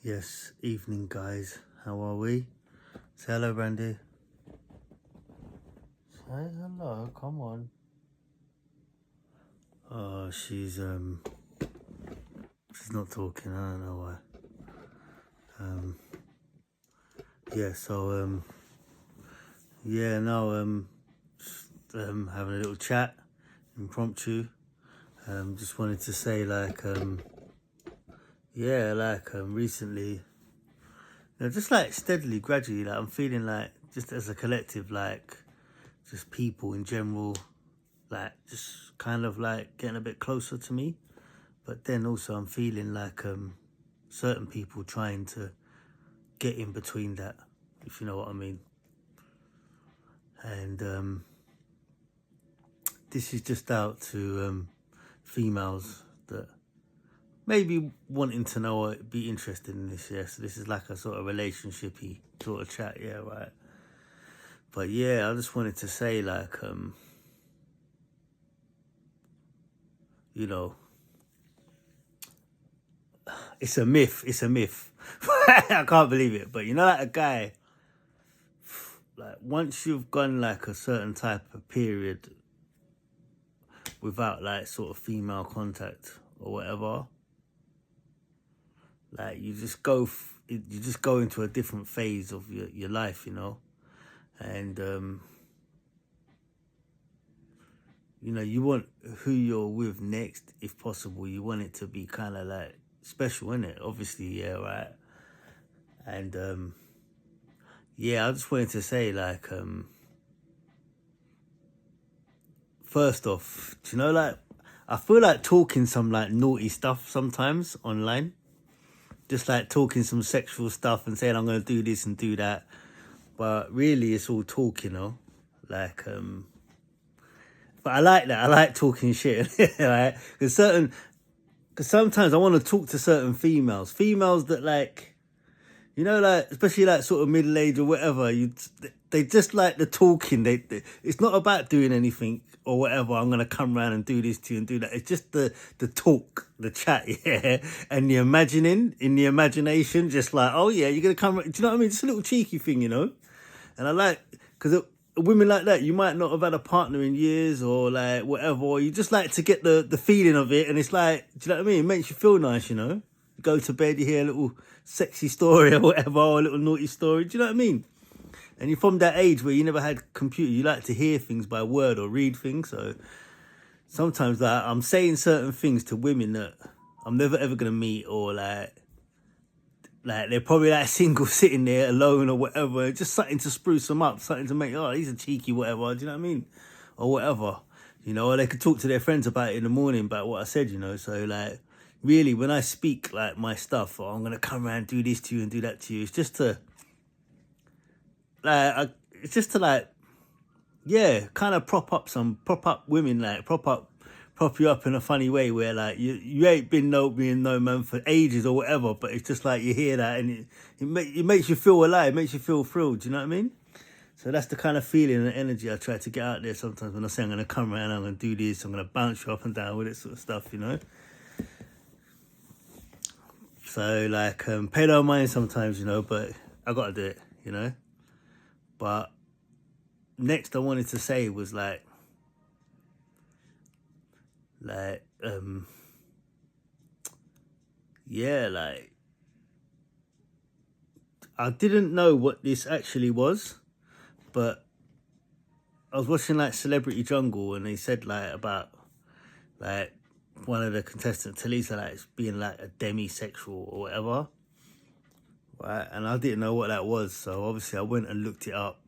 Yes, evening guys. How are we? Say hello, Brandy. Say hello, come on. Oh, she's not talking, I don't know why. Having a little chat, impromptu. Just wanted to say recently, just like steadily, gradually, like I'm feeling like just as a collective, like just people in general, like just kind of like getting a bit closer to me. But then also I'm feeling like certain people trying to get in between that, if you know what I mean. And this is just out to females that maybe wanting to know or be interested in this. Yeah, so this is like a sort of relationshipy sort of chat. Yeah, right. But yeah, I just wanted to say you know, it's a myth. It's a myth. I can't believe it. But you know, like a guy, like once you've gone like a certain type of period without like sort of female contact or whatever, like you just go into a different phase of your life, you know. And you want who you're with next, if possible, you want it to be kind of like special, innit? Obviously, yeah, right. And I just wanted to say first off, do you know, like I feel like talking some like naughty stuff sometimes online, just like talking some sexual stuff and saying I'm gonna do this and do that, but really it's all talk, you know, like but I like that. I like talking shit, right? Because sometimes I want to talk to certain females that like, you know, like especially like sort of middle age or whatever. They just like the talking. It's not about doing anything or whatever. I'm gonna come around and do this to you and do that. It's just the talk, the chat, yeah, and the imagining in the imagination. Just like, oh yeah, you're gonna come. Do you know what I mean? Just a little cheeky thing, you know. And I like because women like that, you might not have had a partner in years or like whatever, or you just like to get the feeling of it, and it's like, do you know what I mean? It makes you feel nice, you know. You go to bed, you hear a little sexy story or whatever, or a little naughty story. Do you know what I mean? And you're from that age where you never had computer, you like to hear things by word or read things. So sometimes like I'm saying certain things to women that I'm never ever gonna meet, or like they're probably like single sitting there alone or whatever, just something to spruce them up, something to make, oh, he's a cheeky whatever, do you know what I mean? Or whatever, you know, or they could talk to their friends about it in the morning about what I said, you know. So like really when I speak like my stuff, or I'm going to come around and do this to you and do that to you, it's just to yeah, kind of prop up women, like prop you up in a funny way where like you ain't been being no man for ages or whatever, but it's just like you hear that and it makes you feel alive, it makes you feel thrilled, do you know what I mean? So that's the kind of feeling and energy I try to get out there sometimes when I say I'm going to come around, I'm going to do this, I'm going to bounce you up and down with it sort of stuff, you know? So like pay no mind sometimes, you know, but I got to do it, you know? But next I wanted to say was like I didn't know what this actually was, but I was watching like Celebrity Jungle and they said like about like one of the contestants, Talisa, like being like a demisexual or whatever, right? And I didn't know what that was, so obviously I went and looked it up,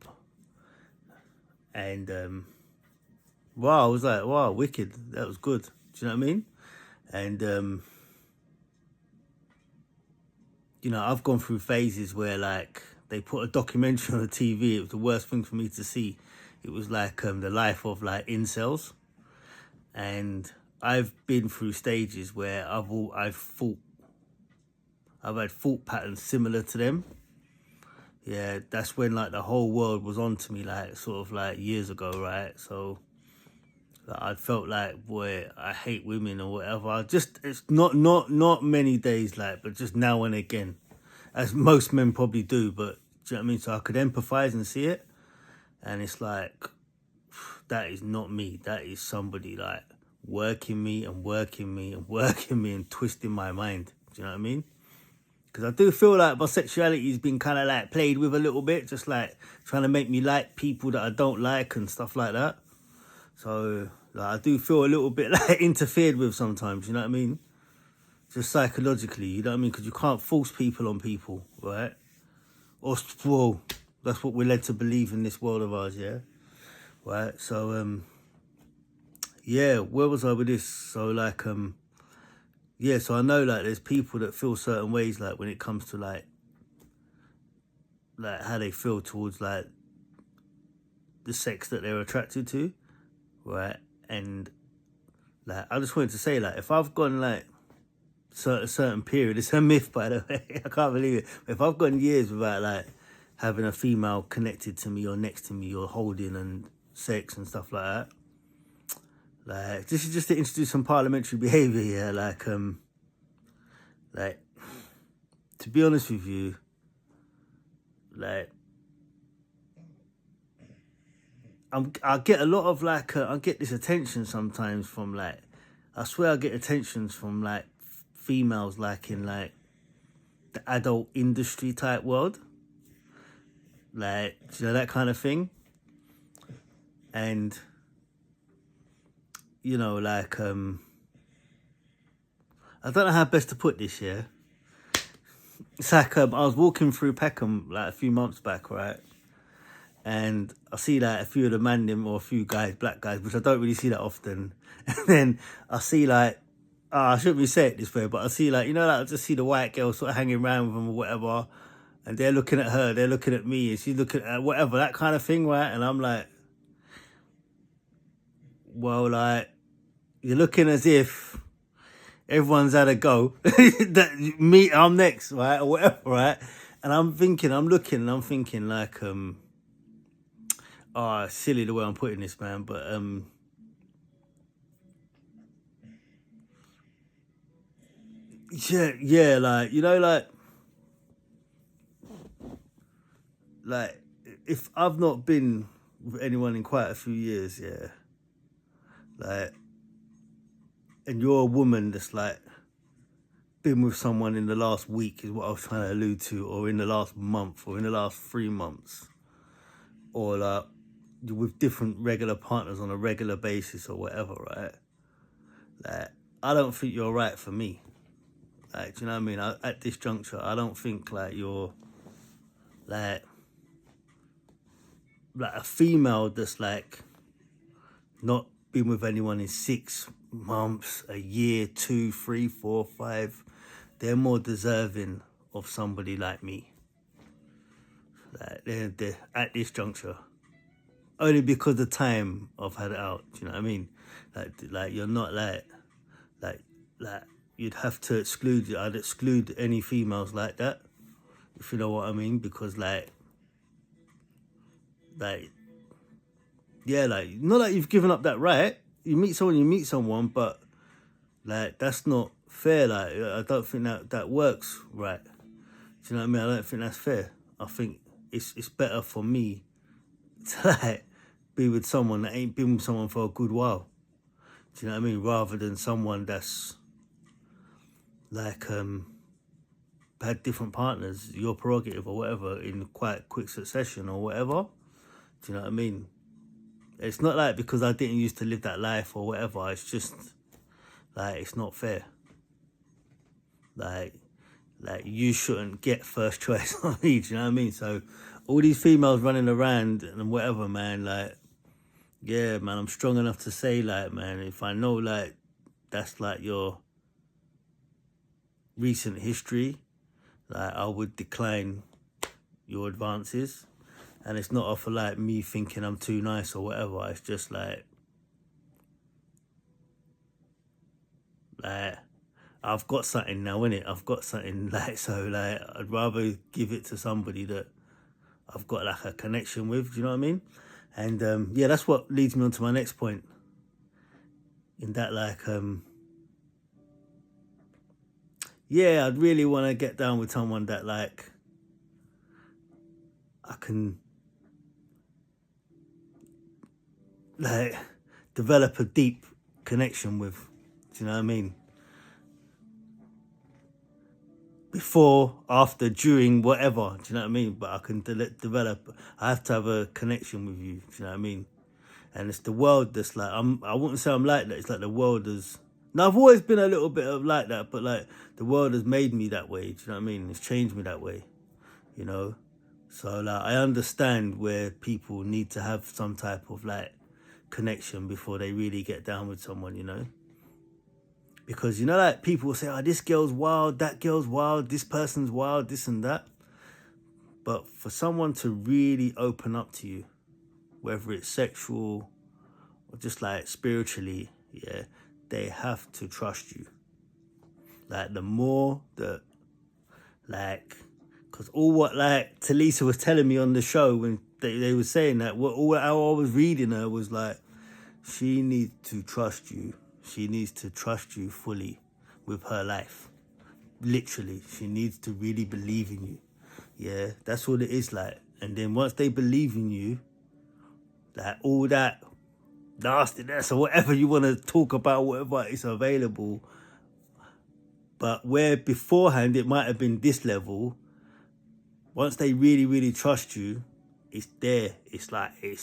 and wow, I was like, wow, wicked, that was good. Do you know what I mean? And you know, I've gone through phases where like they put a documentary on the TV. It was the worst thing for me to see. It was like the life of like incels, and I've been through stages where I've had thought patterns similar to them. Yeah, that's when like the whole world was onto me, like sort of like years ago, right? So like, I felt like, boy, I hate women or whatever. It's not many days, like, but just now and again. as most men probably do, but do you know what I mean? So I could empathize and see it, and it's like, that is not me. That is somebody like working me and working me and working me and twisting my mind. Do you know what I mean? Because I do feel like my sexuality has been kind of like played with a little bit, just like trying to make me like people that I don't like and stuff like that. So like, I do feel a little bit like interfered with sometimes, you know what I mean? Just psychologically, you know what I mean? Because you can't force people on people, right? Or, well, that's what we're led to believe in this world of ours, yeah? Right, so, yeah, where was I with this? So, like, yeah, so I know, like, there's people that feel certain ways, like, when it comes to, like how they feel towards, like, the sex that they're attracted to, right? And, like, I just wanted to say, like, if I've gone, like, a certain period, it's a myth, by the way, I can't believe it, but if I've gone years without, like, having a female connected to me or next to me or holding and sex and stuff like that, like, this is just to introduce some parliamentary behaviour here, like, to be honest with you, like, I get a lot of, like, I get this attention sometimes from, like, I swear I get attentions from, like, females, like, in, like, the adult industry type world, like, you know, that kind of thing. And, you know, like, I don't know how best to put this, yeah? It's like, I was walking through Peckham, like, a few months back, right? And I see, like, a few of the man them, or a few guys, black guys, which I don't really see that often. And then I see, like, I shouldn't be saying it this way, but I see, like, you know, like, I just see the white girl sort of hanging around with them or whatever, and they're looking at her, they're looking at me, and she's looking at whatever, that kind of thing, right? And I'm like, well, like, you're looking as if everyone's had a go. That me, I'm next, right? Or whatever, right? And I'm thinking, I'm looking, and I'm thinking, like, oh, silly the way I'm putting this, man, but, yeah, like, you know, like, if I've not been with anyone in quite a few years, yeah, like, and you're a woman that's, like, been with someone in the last week is what I was trying to allude to, or in the last month, or in the last 3 months, or, like, you're with different regular partners on a regular basis or whatever, right? Like, I don't think you're right for me. Like, do you know what I mean? At this juncture, I don't think, like, you're, like a female that's, like, not been with anyone in 6 months, a year, 2, 3, 4, 5. They're more deserving of somebody like me. Like, they're at this juncture. Only because the time I've had it out, do you know what I mean? Like you're not like you'd have to exclude, I'd exclude any females like that, if you know what I mean, because like, yeah, like, not that you've given up that right. You meet someone, but, like, that's not fair. Like, I don't think that works right. Do you know what I mean? I don't think that's fair. I think it's better for me to, like, be with someone that ain't been with someone for a good while. Do you know what I mean? Rather than someone that's, like, had different partners, your prerogative or whatever, in quite quick succession or whatever. Do you know what I mean? It's not like because I didn't used to live that life or whatever. It's just, like, it's not fair. Like you shouldn't get first choice on me. Do you know what I mean? So all these females running around and whatever, man, like, yeah, man, I'm strong enough to say, like, man, if I know, like, that's, like, your recent history, like, I would decline your advances. And it's not off of, like, me thinking I'm too nice or whatever. It's just, like, I've got something now, innit? I've got something, like, so, like, I'd rather give it to somebody that I've got, like, a connection with, do you know what I mean? And, yeah, that's what leads me on to my next point. In that, like, yeah, I'd really want to get down with someone that like I can like develop a deep connection with. Do you know what I mean? Before, after, during, whatever. Do you know what I mean? But I can develop. I have to have a connection with you. Do you know what I mean? And it's the world that's like I wouldn't say I'm like that. It's like the world is. Now I've always been a little bit of like that, but like the world has made me that way. Do you know what I mean? It's changed me that way. You know. So like I understand where people need to have some type of like connection before they really get down with someone. You know. Because, you know, like people will say, oh, this girl's wild, that girl's wild, this person's wild, this and that. But for someone to really open up to you, whether it's sexual or just like spiritually, yeah, they have to trust you. Like the more that, like, because all what like Talisa was telling me on the show when they were saying that, how I was reading her was like, she needs to trust you. She needs to trust you fully with her life. Literally, she needs to really believe in you. Yeah, that's what it is like. And then once they believe in you, like all that nastiness or whatever you want to talk about, whatever is available. But where beforehand it might have been this level, once they really, really trust you, it's there. It's like, do you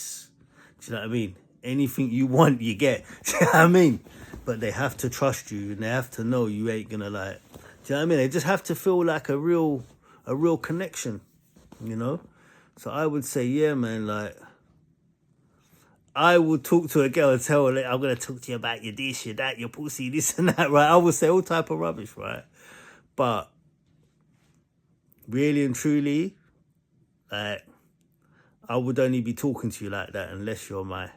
know what I mean? Anything you want, you get. Do you know what I mean? But they have to trust you and they have to know you ain't gonna like, do you know what I mean? They just have to feel like a real connection, you know? So I would say, yeah, man, like, I would talk to a girl and tell her, like, I'm gonna talk to you about your this, your that, your pussy, this and that, right? I would say all type of rubbish, right? But really and truly, like, I would only be talking to you like that unless you're my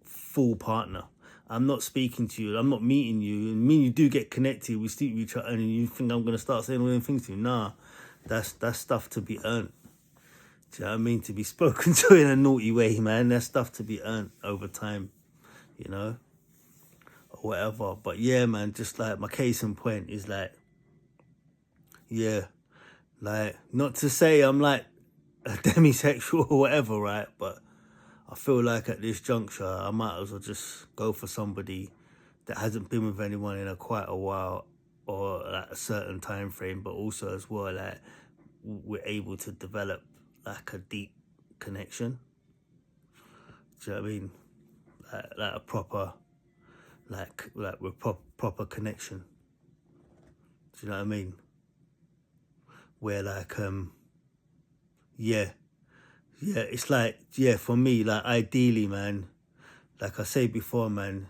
full partner. I'm not speaking to you. I'm not meeting you. And me and you do get connected. We speak with each other, and you think I'm gonna start saying all them things to you? Nah, that's stuff to be earned. Do you know what I mean? To be spoken to in a naughty way, man. That's stuff to be earned over time, you know, or whatever. But yeah, man. Just like my case in point is like, yeah, like not to say I'm like a demisexual or whatever, right? But I feel like at this juncture, I might as well just go for somebody that hasn't been with anyone in quite a while or like a certain time frame, but also as well, like we're able to develop like a deep connection. Do you know what I mean? Like a proper, like with proper connection. Do you know what I mean? Where like, yeah, it's like, yeah, for me, like ideally, man, like I say before, man,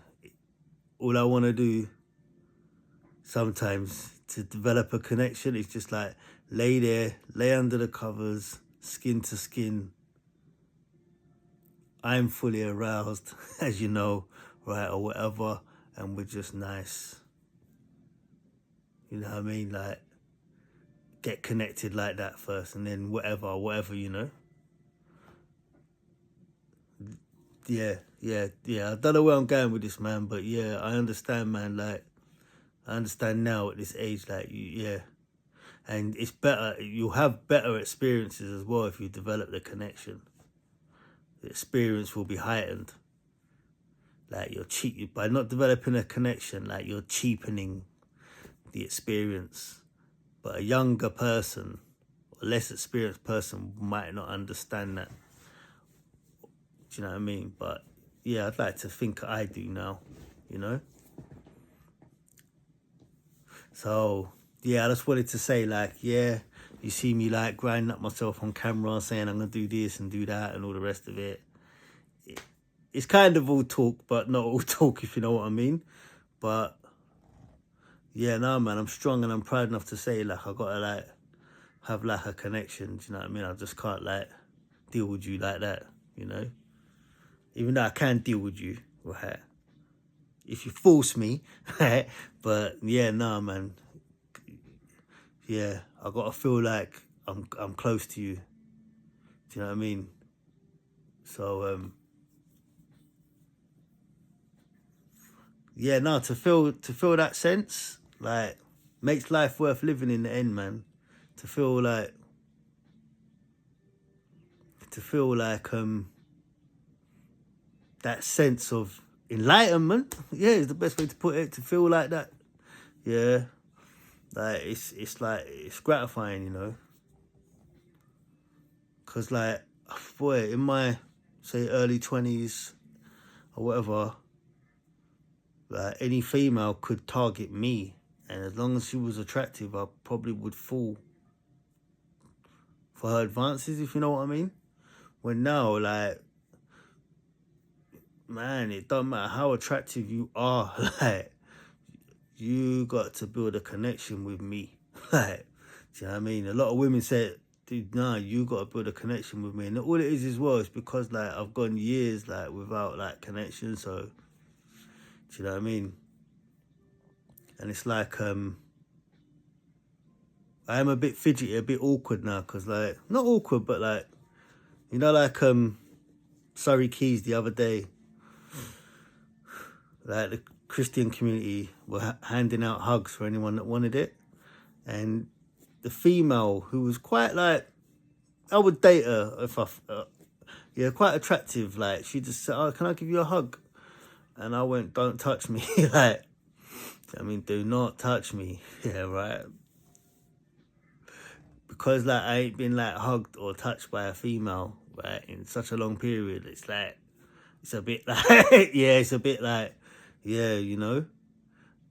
all I want to do sometimes to develop a connection is just like lay there, lay under the covers, skin to skin. I'm fully aroused, as you know, right, or whatever, and we're just nice. You know what I mean? Like, get connected like that first, and then whatever, you know? Yeah. I don't know where I'm going with this, man, but yeah, I understand, man. Like, I understand now at this age, like, yeah. And it's better, you'll have better experiences as well if you develop the connection. The experience will be heightened. Like, by not developing a connection, like, you're cheapening the experience. But a younger person, or less experienced person, might not understand that. Do you know what I mean? But yeah, I'd like to think I do now, you know? So yeah, I just wanted to say, like, yeah, you see me like grinding up myself on camera saying I'm gonna do this and do that and all the rest of it. It's kind of all talk, but not all talk, if you know what I mean. But yeah, no, man, I'm strong and I'm proud enough to say, like, I gotta like have like a connection. Do you know what I mean? I just can't like deal with you like that, you know. Even though I can deal with you, right? If you force me, right? But yeah, nah, man. Yeah, I gotta feel like I'm close to you. Do you know what I mean? So yeah, no, to feel that sense, like, Makes life worth living in the end, man. To feel like that sense of enlightenment, yeah, is the best way to put it. To feel like that, yeah, like it's gratifying, you know. Cause like, boy, in my say early 20s or whatever, like any female could target me, and as long as she was attractive, I probably would fall for her advances, if you know what I mean. When now, like, man, it don't matter how attractive you are, like, you got to build a connection with me. Like, do you know what I mean? A lot of women say, dude, nah, you got to build a connection with me. And all it is as well is because, like, I've gone years, like, without, like, connection. So, do you know what I mean? And it's like, I am a bit fidgety, a bit awkward now. Because, like, not awkward, but, like, you know, like, Surrey Keys the other day, like, the Christian community were handing out hugs for anyone that wanted it. And the female, who was quite, like, I would date her if yeah, quite attractive. Like, she just said, "Oh, can I give you a hug?" And I went, "Don't touch me." Like, I mean, do not touch me. Yeah, right. Because, like, I ain't been, like, hugged or touched by a female, right, in such a long period. It's like, it's a bit like, yeah, it's a bit like, yeah, you know.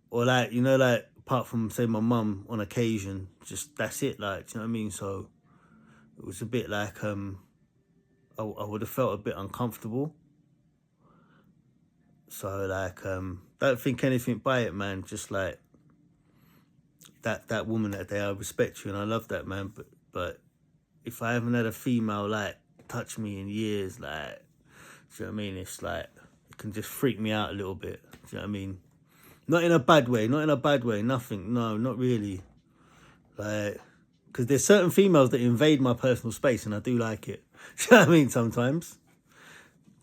Or, like, you know, like, apart from, say, my mum on occasion, just that's it, like, do you know what I mean? So it was a bit like, I would have felt a bit uncomfortable. So, like, don't think anything by it, man. Just, like, that woman that day, I respect you and I love that, man. But if I haven't had a female, like, touch me in years, like, do you know what I mean? It's like, it can just freak me out a little bit. Do you know what I mean? Not in a bad way, nothing. No, not really. Like, because there's certain females that invade my personal space and I do like it. Do you know what I mean? Sometimes.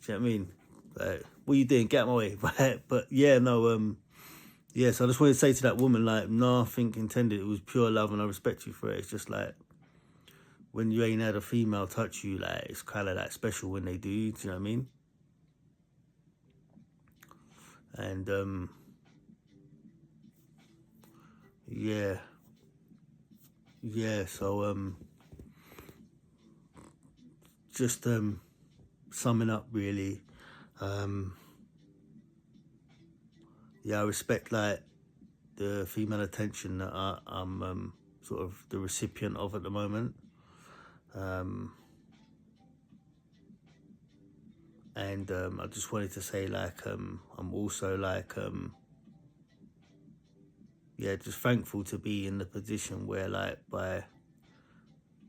Do you know what I mean? Like, what are you doing? Get out of my way. Right? But yeah, no, yeah, so I just wanted to say to that woman, like, nothing intended. It was pure love and I respect you for it. It's just like, when you ain't had a female touch you, like, it's kind of like special when they do. Do you know what I mean? And, yeah. Yeah, so, just, summing up, really. Yeah, I respect, like, the female attention that I'm sort of the recipient of at the moment. And I just wanted to say, like, I'm also, like, yeah, just thankful to be in the position where, like,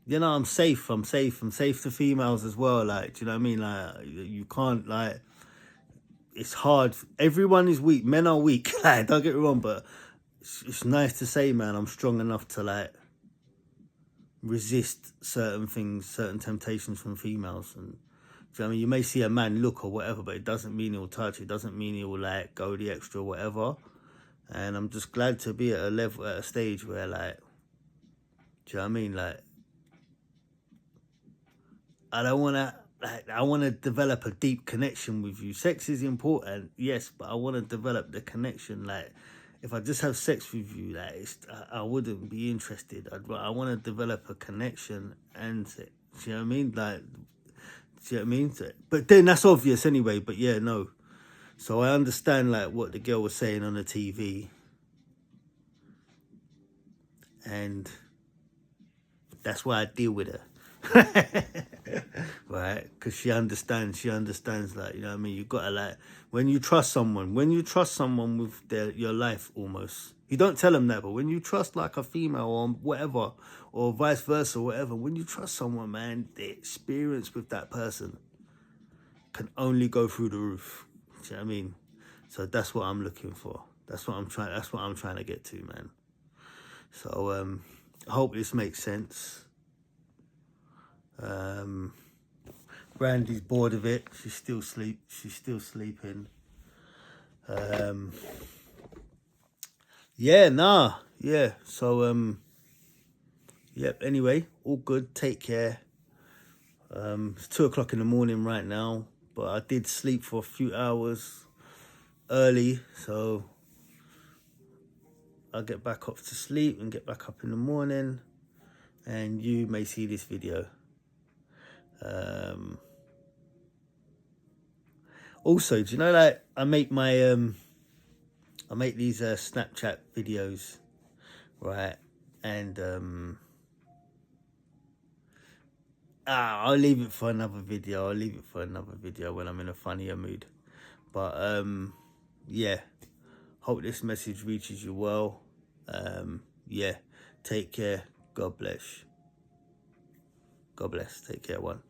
you know, I'm safe to females as well, like, do you know what I mean? Like, you can't, like, it's hard. Everyone is weak. Men are weak. Like, don't get me wrong, but it's nice to say, man, I'm strong enough to, like, resist certain things, certain temptations from females. And, do you know what I mean? You may see a man look or whatever, but it doesn't mean he'll touch. It doesn't mean he'll, like, go the extra or whatever. And I'm just glad to be at a stage where, like, do you know what I mean? Like, I want to develop a deep connection with you. Sex is important, yes, but I want to develop the connection. Like, if I just have sex with you, like, I wouldn't be interested. I want to develop a connection and sex. Do you know what I mean? Like, do you know what I mean? But then that's obvious anyway. But yeah, no. So I understand, like, what the girl was saying on the TV, and that's why I deal with her. Right, because she understands, like, you know what I mean? You gotta, like, when you trust someone with your life, almost, you don't tell them that, but when you trust, like, a female or whatever, or vice versa, whatever, when you trust someone, man, the experience with that person can only go through the roof. Do you know what I mean? So that's what I'm looking for. That's what I'm trying to get to, man. So I hope this makes sense. Brandy's bored of it. She's still sleeping. yeah, nah, yeah. So yep. Anyway, all good. Take care. It's 2 o'clock in the morning right now, but I did sleep for a few hours early, so I'll get back up to sleep and get back up in the morning, and you may see this video. Also, do you know, like, I make these Snapchat videos, right? And I'll leave it for another video. I'll leave it for another video when I'm in a funnier mood. But yeah, hope this message reaches you well. Yeah, take care. God bless. God bless. Take care, one.